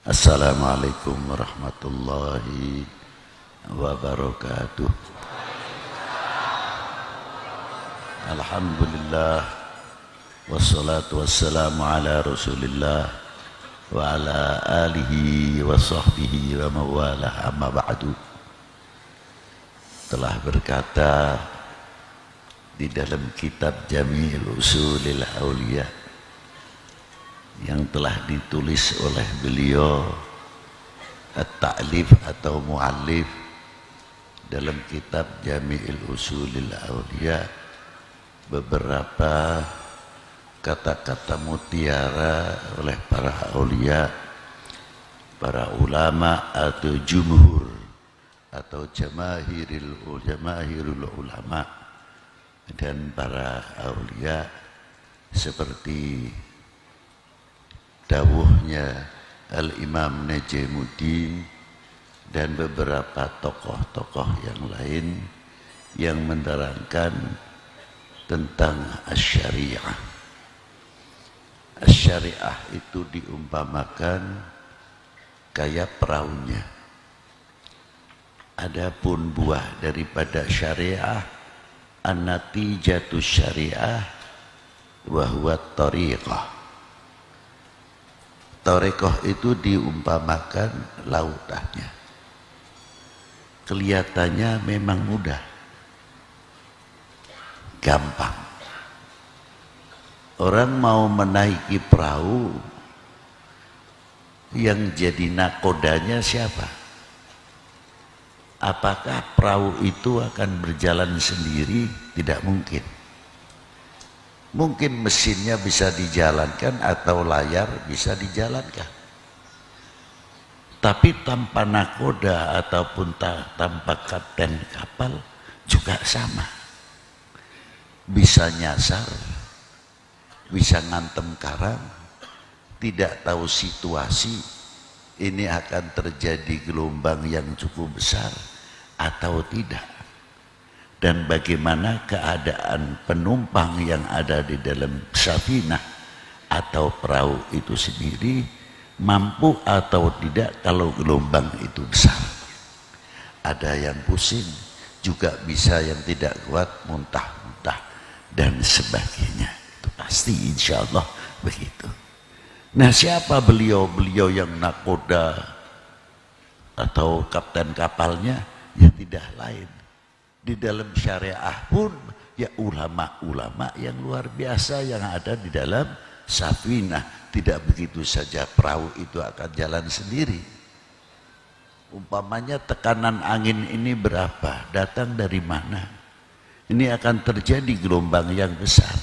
Assalamualaikum warahmatullahi wabarakatuh. Alhamdulillah wassalatu wassalamu ala rasulillah wa ala alihi wa sahbihi wa mawalah, amma ba'du. Telah berkata di dalam kitab Jami'ul Usulil Auliya yang telah ditulis oleh beliau at-ta'lif atau mu'allif dalam kitab Jami'ul Usulil Auliya, beberapa kata-kata mutiara oleh para aulia, para ulama atau jumhur atau jamahirul ulama dan para aulia, seperti dawuhnya Al-Imam Najmuddin dan beberapa tokoh-tokoh yang lain yang menerangkan tentang asy-syariah. Asy-syariah itu diumpamakan kayak perahunya. Adapun buah daripada syariah, an-natijatus syariah wa huwa thariqah. Thariqah itu diumpamakan lautannya. Kelihatannya memang mudah, gampang. Orang mau menaiki perahu, yang jadi nakodanya siapa? Apakah perahu itu akan berjalan sendiri? Tidak mungkin. Mungkin mesinnya bisa dijalankan atau layar bisa dijalankan. Tapi tanpa nakoda ataupun tanpa kapten kapal juga sama. Bisa nyasar, bisa ngantem karang, tidak tahu situasi, ini akan terjadi gelombang yang cukup besar atau tidak. Dan bagaimana keadaan penumpang yang ada di dalam safinah atau perahu itu sendiri, mampu atau tidak kalau gelombang itu besar. Ada yang pusing, juga bisa yang tidak kuat, muntah-muntah dan sebagainya. Itu pasti insya Allah begitu. Nah, siapa beliau yang nakoda atau kapten kapalnya? Ya tidak lain. Di dalam syariah pun ya ulama-ulama yang luar biasa yang ada di dalam safinah. Tidak begitu saja perahu itu akan jalan sendiri. Umpamanya tekanan angin ini berapa, datang dari mana, ini akan terjadi gelombang yang besar.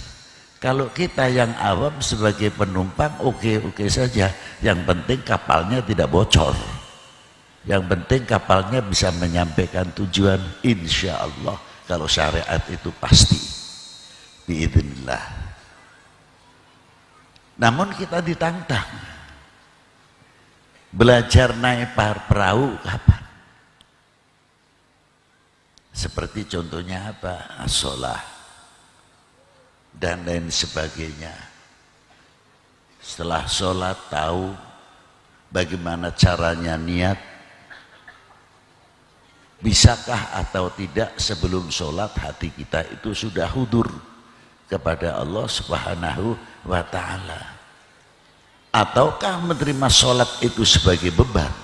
Kalau kita yang awam sebagai penumpang oke saja, yang penting kapalnya tidak bocor. Yang penting kapalnya bisa menyampaikan tujuan, insya Allah. Kalau syariat itu pasti biidznillah. Namun kita ditantang belajar naik perahu kapan? Seperti contohnya apa? As-sholah dan lain sebagainya. Setelah sholat tahu bagaimana caranya niat. Bisakah atau tidak sebelum sholat hati kita itu sudah hudur kepada Allah Subhanahu wa ta'ala? Ataukah menerima sholat itu sebagai beban?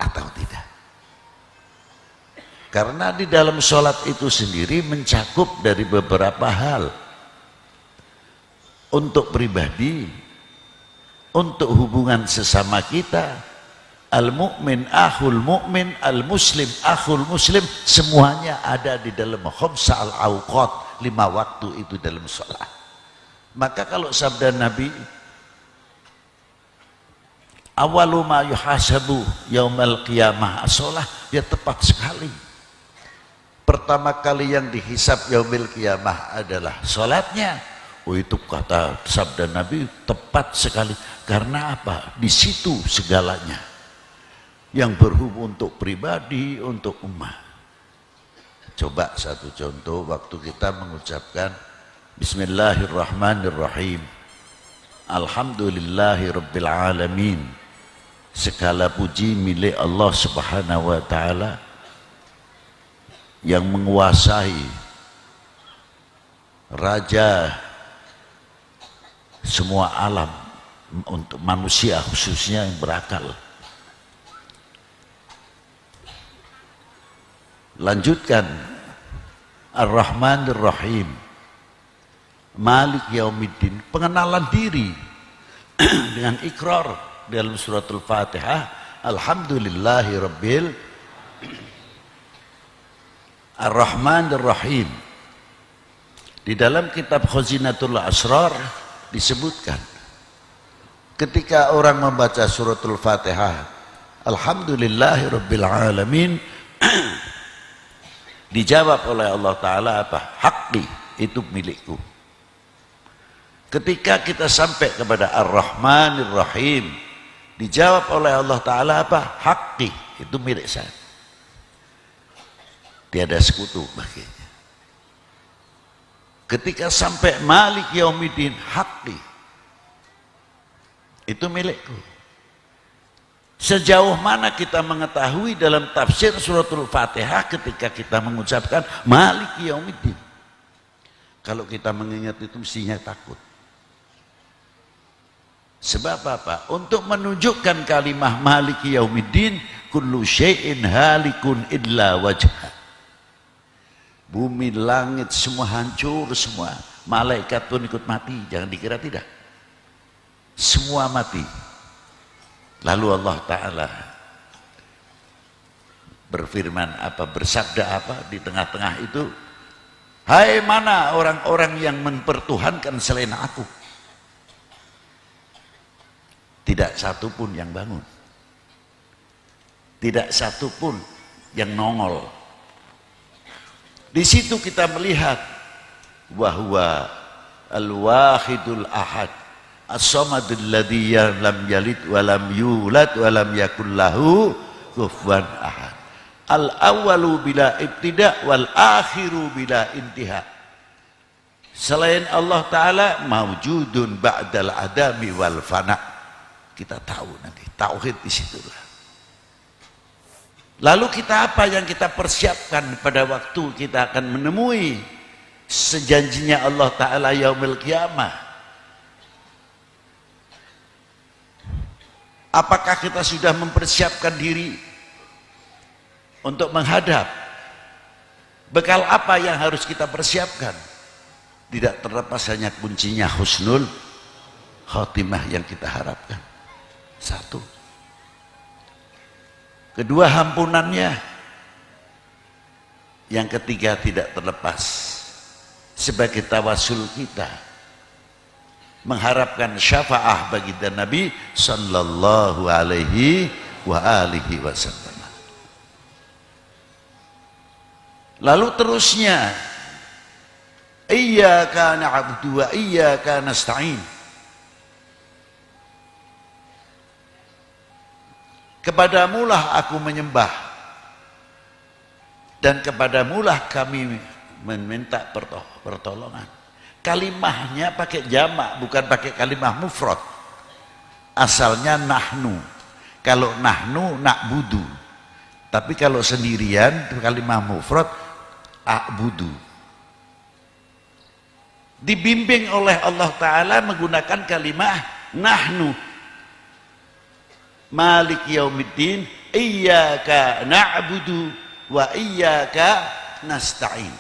Atau tidak? Karena di dalam sholat itu sendiri mencakup dari beberapa hal. Untuk pribadi, untuk hubungan sesama kita, al-mu'min akhul mu'min, al-muslim akhul muslim, semuanya ada di dalam khamsa al-awqat, 5 waktu itu dalam sholat. Maka kalau sabda Nabi, awalu ma yuhasabu yaumal qiyamah as-sholah, ya tepat sekali. Pertama kali yang dihisab yaumil qiyamah adalah sholatnya. Oh, itu kata sabda Nabi tepat sekali. Karena apa? Di situ segalanya. Yang berhubung untuk pribadi, untuk umat. Coba satu contoh waktu kita mengucapkan Bismillahirrahmanirrahim. Alhamdulillahi Rabbil Alamin. Segala puji milik Allah Subhanahu wa ta'ala yang menguasai, raja semua alam, untuk manusia khususnya yang berakal. Lanjutkan, Ar-Rahman Ar-Rahim, Malik Yaumiddin, pengenalan diri dengan ikrar dalam suratul Fatihah, Alhamdulillahi Rabbil Ar-Rahman Ar-Rahim. Di dalam kitab Khazinatul Asrar disebutkan, ketika orang membaca suratul Fatihah, Alhamdulillahi Rabbil Alamin, dijawab oleh Allah Ta'ala apa? Haqqi, itu milikku. Ketika kita sampai kepada Ar-Rahman Ar-Rahim, dijawab oleh Allah Ta'ala apa? Haqqi, itu milik saya. Tiada sekutu baginya. Ketika sampai Malik Yaumiddin, Haqqi, itu milikku. Sejauh mana kita mengetahui dalam tafsir suratul Fatihah ketika kita mengucapkan Malik Yaumiddin? Kalau kita mengingat itu mestinya takut. Sebab apa? Untuk menunjukkan kalimah Maliki Yaumiddin, kullu syai'in halikun illa wajha. Bumi, langit, semua hancur semua. Malaikat pun ikut mati, jangan dikira tidak. Semua mati. Lalu Allah Ta'ala berfirman apa, bersabda apa di tengah-tengah itu? Hai, mana orang-orang yang mempertuhankan selain aku? Tidak satu pun yang bangun, tidak satu pun yang nongol. Di situ kita melihat bahwa al-wahidul ahad, as-samadul ladzi lam yalid wa lam yulad wa lam yakul lahu kufuwan ahad. Al-awwalu bila ibtida wal akhiru bila intiha. Selain Allah Ta'ala mawjudun ba'dal adami wal fana. Kita tahu nanti tauhid di situlah. Lalu kita apa yang kita persiapkan pada waktu kita akan menemui sejanjinya Allah Ta'ala yaumil qiyamah? Apakah kita sudah mempersiapkan diri untuk menghadap? Bekal apa yang harus kita persiapkan? Tidak terlepas hanya kuncinya husnul khotimah yang kita harapkan. Satu. Kedua, ampunannya. Yang ketiga, tidak terlepas sebagai tawasul kita mengharapkan syafaah bagi Nabi sallallahu alaihi wa alihi wasallam. Lalu terusnya, iyyaka na'budu wa iyyaka nasta'in. Kepadamulah aku menyembah dan kepadamulah kami meminta pertolongan. Kalimahnya pakai jamak, bukan pakai kalimah mufrad. Asalnya nahnu. Kalau nahnu na'budu. Tapi kalau sendirian kalimah mufrad a'budu. Dibimbing oleh Allah Ta'ala menggunakan kalimah nahnu. Malik Yaumiddin, iyyaka na'budu wa iyyaka nasta'in.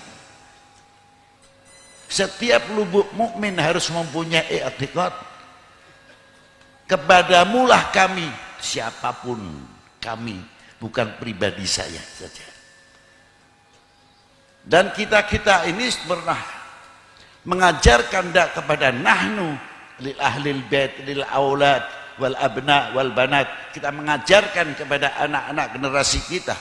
Setiap lubuk mukmin harus mempunyai i'tiqad, kepadamulah kami, siapapun kami, bukan pribadi saya saja. Dan kita ini pernah mengajarkan kepada nahnu lil ahlil bait lil aulad wal abna wal banat. Kita mengajarkan kepada anak-anak generasi kita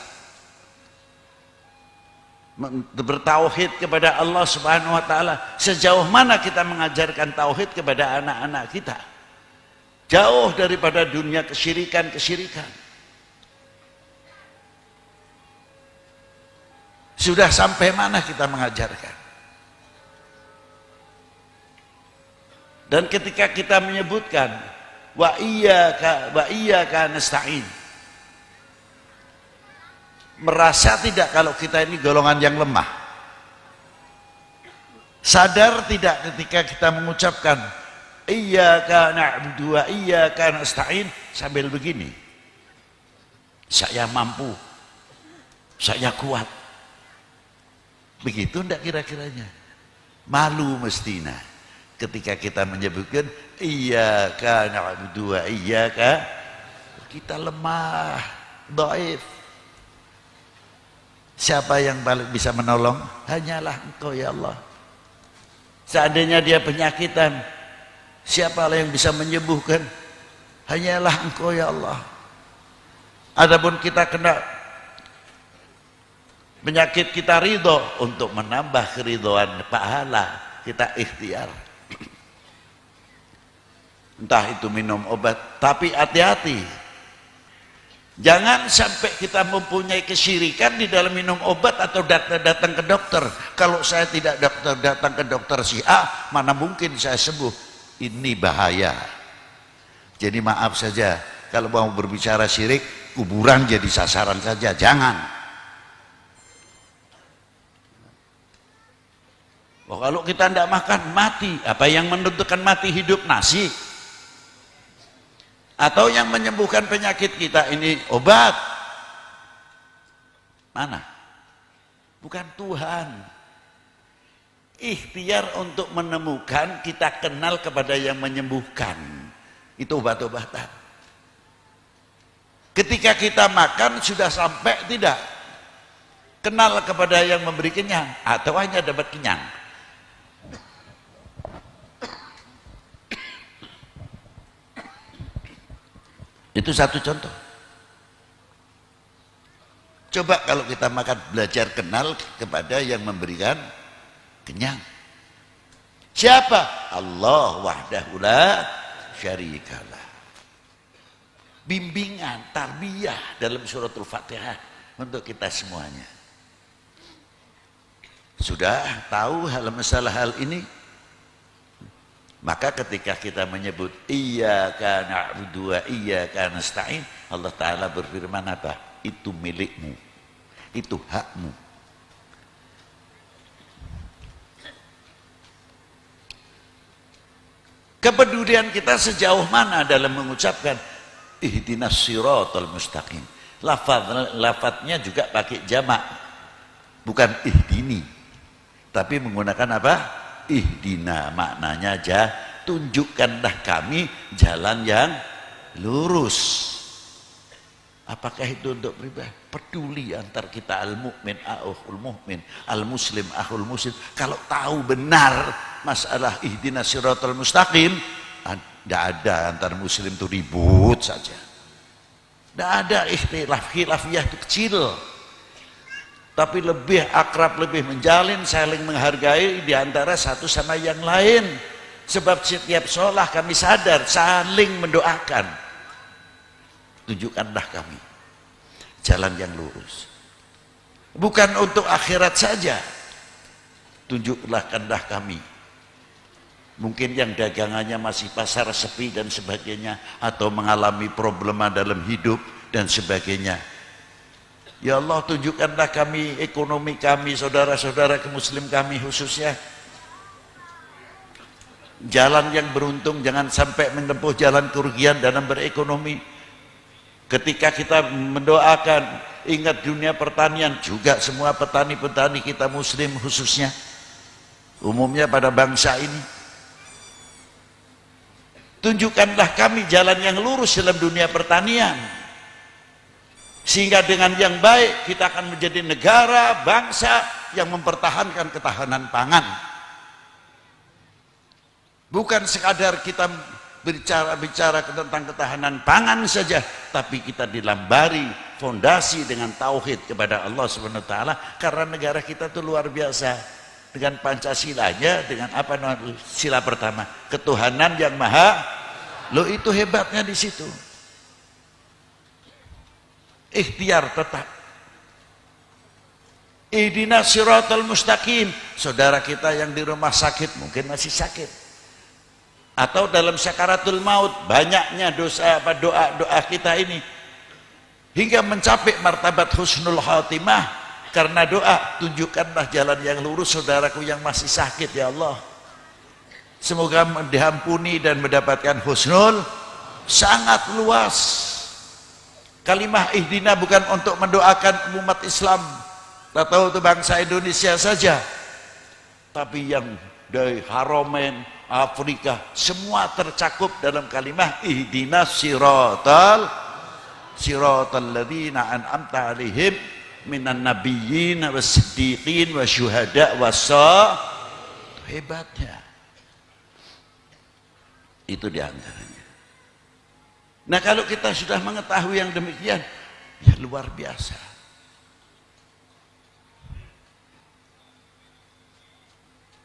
bertauhid kepada Allah Subhanahu wa taala. Sejauh mana kita mengajarkan tauhid kepada anak-anak kita? Jauh daripada dunia kesyirikan-kesyirikan. Sudah sampai mana kita mengajarkan? Dan ketika kita menyebutkan wa iyyaka nasta'in, merasa tidak kalau kita ini golongan yang lemah? Sadar tidak ketika kita mengucapkan iyyaka na'budu wa iyyaka nasta'in sambil begini, saya mampu, saya kuat, begitu enggak kira-kiranya? Malu mestinya ketika kita menyebutkan iyyaka na'budu wa iyyaka, kita lemah, dhaif. Siapa yang paling bisa menolong? Hanyalah Engkau ya Allah. Seandainya dia penyakitan, siapalah yang bisa menyembuhkan? Hanyalah Engkau ya Allah. Adapun kita kena penyakit, kita ridho, untuk menambah keridhaan pahala kita ikhtiar. Entah itu minum obat, tapi hati-hati. Jangan sampai kita mempunyai kesyirikan di dalam minum obat atau datang ke dokter. Kalau saya tidak datang ke dokter si A, mana mungkin saya sembuh? Ini bahaya. Jadi maaf saja, kalau mau berbicara syirik, kuburan jadi sasaran saja, jangan. Oh, kalau kita tidak makan, mati. Apa yang menentukan mati hidup? Nasi. Atau yang menyembuhkan penyakit kita ini obat? Mana? Bukan Tuhan. Ikhtiar untuk menemukan, kita kenal kepada yang menyembuhkan. Itu obat-obatan. Ketika kita makan sudah sampai tidak? Kenal kepada yang memberi kenyang atau hanya dapat kenyang? Itu satu contoh. Coba kalau kita makan, belajar kenal kepada yang memberikan kenyang. Siapa? Allah wahdahu la syarikalah. Bimbingan, tarbiyah dalam suratul Fatihah untuk kita semuanya. Sudah tahu masalah hal ini? Maka ketika kita menyebut iyyaka na'budu wa iyyaka nasta'in, Allah Ta'ala berfirman apa? Itu milikmu, itu hakmu. Kepedulian kita sejauh mana dalam mengucapkan ihdinas siratal mustaqim? Lafadznya juga pakai jamak, bukan ihdini, tapi menggunakan apa? Ihdina, maknanya aja tunjukkanlah kami jalan yang lurus. Apakah itu untuk pribadi? Peduli antar kita, al-mu'min akhul mu'min, al-muslim akhul muslim. Kalau tahu benar masalah ihdinas siratal mustaqim, tidak ada antar muslim itu ribut saja. Tidak ada ikhtilaf, khilafiyah itu kecil. Tapi lebih akrab, lebih menjalin, saling menghargai di antara satu sama yang lain. Sebab setiap sholat kami sadar saling mendoakan. Tunjukkanlah kami jalan yang lurus. Bukan untuk akhirat saja. Tunjukkanlah kami. Mungkin yang dagangannya masih pasar sepi dan sebagainya, atau mengalami problema dalam hidup dan sebagainya. Ya Allah, tunjukkanlah kami ekonomi kami, saudara-saudara muslim kami khususnya. Jalan yang beruntung, jangan sampai menempuh jalan kerugian dalam berekonomi. Ketika kita mendoakan, ingat dunia pertanian, juga semua petani-petani kita muslim khususnya. Umumnya pada bangsa ini. Tunjukkanlah kami jalan yang lurus dalam dunia pertanian. Sehingga dengan yang baik kita akan menjadi negara, bangsa yang mempertahankan ketahanan pangan. Bukan sekadar kita bicara tentang ketahanan pangan saja, tapi kita dilambari fondasi dengan tauhid kepada Allah Subhanahu wa taala, karena negara kita itu luar biasa dengan Pancasilanya, dengan apa sila pertama, ketuhanan yang maha. Loh, itu hebatnya di situ. Ikhtiar tetap. Ihdinas siratal mustaqim. Saudara kita yang di rumah sakit mungkin masih sakit. Atau dalam sakaratul maut, banyaknya doa kita ini hingga mencapai martabat husnul khatimah karena doa. Tunjukkanlah jalan yang lurus saudaraku yang masih sakit ya Allah, semoga diampuni dan mendapatkan husnul. Sangat luas kalimah ihdina, bukan untuk mendoakan umat Islam atau untuk bangsa Indonesia saja, tapi yang dari Haramain, Afrika, semua tercakup dalam kalimah ihdina siratal ladzina an'amta 'alaihim minan nabiyyin was-siddiqin wasyuhada hebatnya. Itu diantaranya. Nah, kalau kita sudah mengetahui yang demikian, ya luar biasa.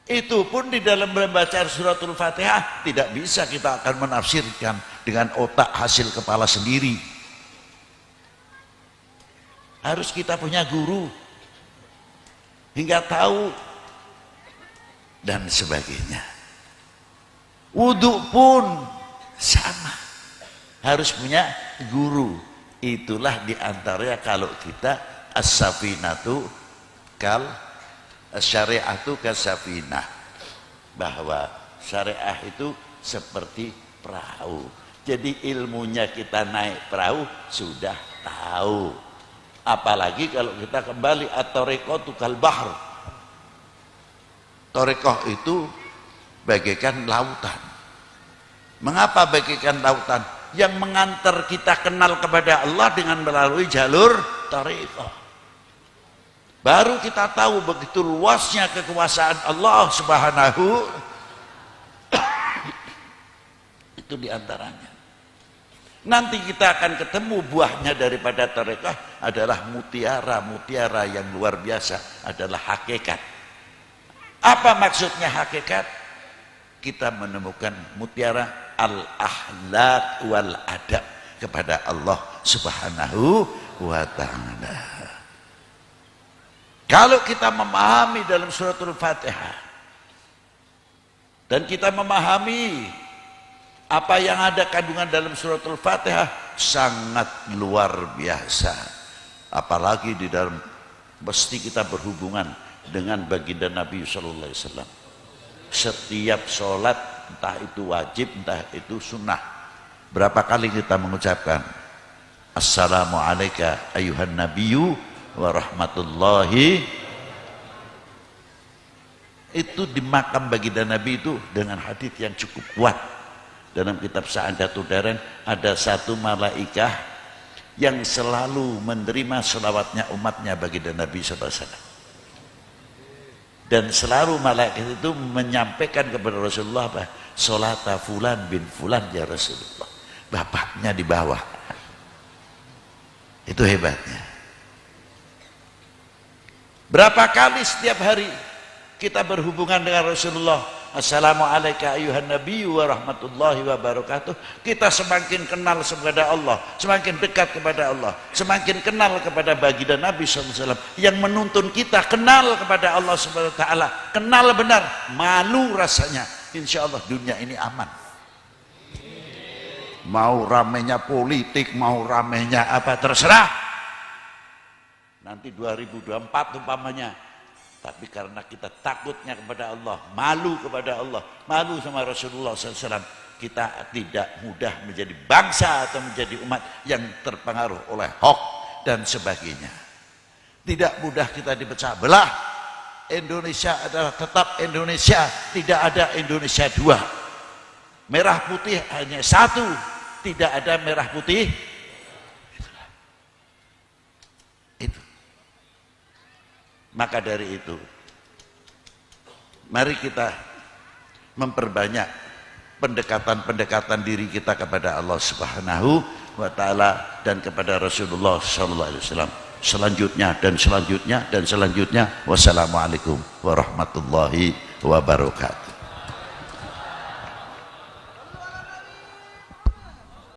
Itu pun di dalam membaca suratul Fatihah tidak bisa kita akan menafsirkan dengan otak hasil kepala sendiri. Harus kita punya guru hingga tahu dan sebagainya. Wudhu pun sama, harus punya guru. Itulah diantaranya kalau kita as-safinatu kal syariatu kasafinah, bahwa syariah itu seperti perahu. Jadi ilmunya kita naik perahu sudah tahu, apalagi kalau kita kembali at-tariqatu kal bahr. Tariqah itu bagaikan lautan. Mengapa bagaikan lautan? Yang mengantar kita kenal kepada Allah dengan melalui jalur tariqah. Baru kita tahu begitu luasnya kekuasaan Allah Subhanahu. Itu diantaranya. Nanti kita akan ketemu buahnya daripada tarekah adalah mutiara yang luar biasa, adalah hakikat. Apa maksudnya hakikat? Kita menemukan mutiara al-ahlak wal adab kepada Allah Subhanahu wa ta'ala. Kalau kita memahami dalam suratul Fatihah dan kita memahami apa yang ada kandungan dalam suratul Fatihah, sangat luar biasa. Apalagi di dalam mesti kita berhubungan dengan baginda Nabi sallallahu alaihi wasallam. Setiap sholat, entah itu wajib entah itu sunnah, berapa kali kita mengucapkan assalamualaikum ayuhan nabiyyu warahmatullahi. Itu di makam baginda Nabi itu dengan hadis yang cukup kuat. Dalam kitab Sa'adatul Darain ada satu malaikah yang selalu menerima selawatnya umatnya baginda Nabi SAW, dan selalu malaikat itu menyampaikan kepada Rasulullah bahwa sholata fulan bin fulan ya Rasulullah, bapaknya di bawah. Itu hebatnya. Berapa kali setiap hari kita berhubungan dengan Rasulullah, assalamualaikum ayuhan nabiyyu wa rahmatullahi wa barakatuh. Kita semakin kenal kepada Allah, semakin dekat kepada Allah, semakin kenal kepada baginda Nabi SAW yang menuntun kita kenal kepada Allah Subhanahu wa ta'ala. Kenal benar, malu rasanya. Insya Allah dunia ini aman. Mau ramenya politik, mau ramenya apa, terserah. Nanti 2024 umpamanya, tapi karena kita takutnya kepada Allah, malu kepada Allah, malu sama Rasulullah SAW, kita tidak mudah menjadi bangsa atau menjadi umat yang terpengaruh oleh hoax dan sebagainya. Tidak mudah kita dipecah belah. Indonesia adalah tetap Indonesia, tidak ada Indonesia dua. Merah putih hanya satu, tidak ada merah putih. Itu. Maka dari itu, mari kita memperbanyak pendekatan-pendekatan diri kita kepada Allah Subhanahu wa ta'ala dan kepada Rasulullah sallallahu alaihi wasallam. Selanjutnya dan selanjutnya dan selanjutnya. Wassalamualaikum warahmatullahi wabarakatuh.